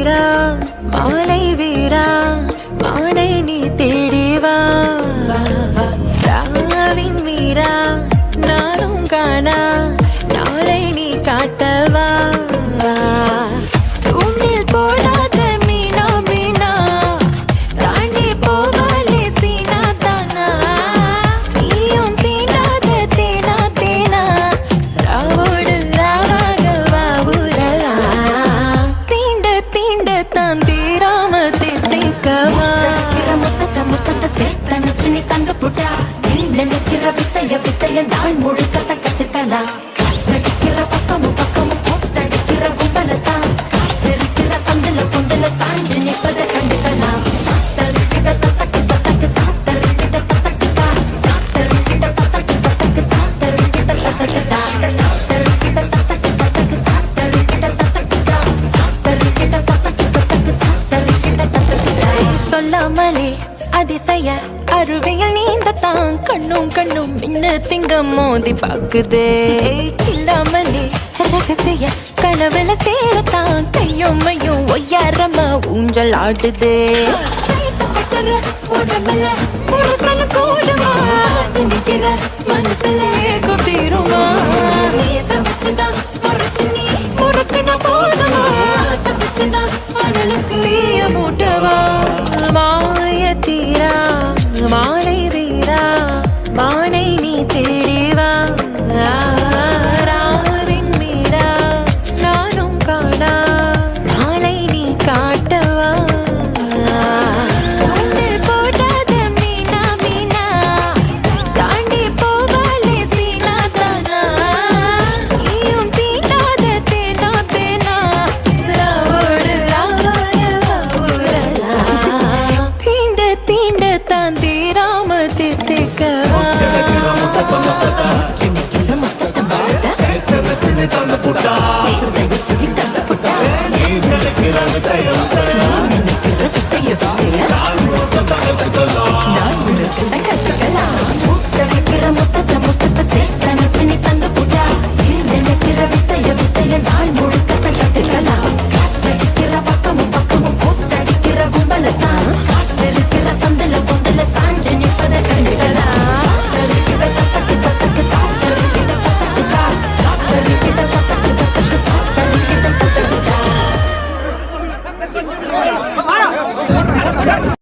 வீரா மாலை வீரா மாலை நீ தேடிவா ராவின் வீரா நானும் காணா நாளை நீ காட்டவா தூண்டில் போடாத மீனா மீனா தாண்டி போவாலே சீனா தானா நீயும் தீண்டாத தேனா தேனா ராவோடு ராவாக வாவுரலா தீண்ட தீண்ட தான் தீராம தித்திக்கவா முத்தத்தை முத்தத்தை சேர்த்த நச்சினி தங்க புட்டா நீ நினைக்கிற வித்தைய வித்தைய நாள் முழுக்கத்தை கத்துக்கலாம் காற்றடிக்கிற பக்கமும் பக்கமும் போத்தடிக்கிற கும்பலத்தான் காசிருக்கிற சந்தில பொந்தில சாஞ்சு நிற்பதை கண்டுக்கலாம் சாத்தருக்கிட்ட தத்தக்கு தத்தக்கு தாத்தருக்கிட்ட தத்தக்கு தான் சாத்தருக்கிட்ட தத்தக்கு தத்தக்கு தாத்தருக்கிட்ட தத்தக்கு தான் சாத்தருக்கிட்ட தத்தக்கு தத்தக்கு தாத்தருக்கிட்ட தத்தக்கு தான் சாத்தருக்கிட்ட தத்தக்கு தத்தக்கு தாத்தருக்கிட்ட தத்தக்கு தான் சொல்லாமலே அதிசய அருவியில் நீந்தத்தான் கண்ணும் கண்ணும் மின்னு திங்க மோதி பாக்குதே இல்லாமலே ரகசிய கனவுல சேரத்தான் கையும் மையும் ஒய்யாரமா ஊஞ்சல் ஆடுதே உடம்புல புருஷனு கூடுமா திணிக்கிற மனசுல ஏகம் தீருமா சமைச்சுதான் முறைச்சு நீ முறுக்குன போதுமா சமைச்சுதான் மணலுக்கு தீய மூட்டவா மாய தீரா மாலை வீரா மானை நீ தேடிவா ராவின் மீரா நானும் காணா நாளை நீ காட்டவா போடாத மீனா மீனா தாண்டி போவாலே சீனா தானா நீயும் தீண்டாத தேனா தேனா ராவோடு ராவாய வாவுரலா தீண்ட தீண்ட தான் தீராம தித்திக்கவா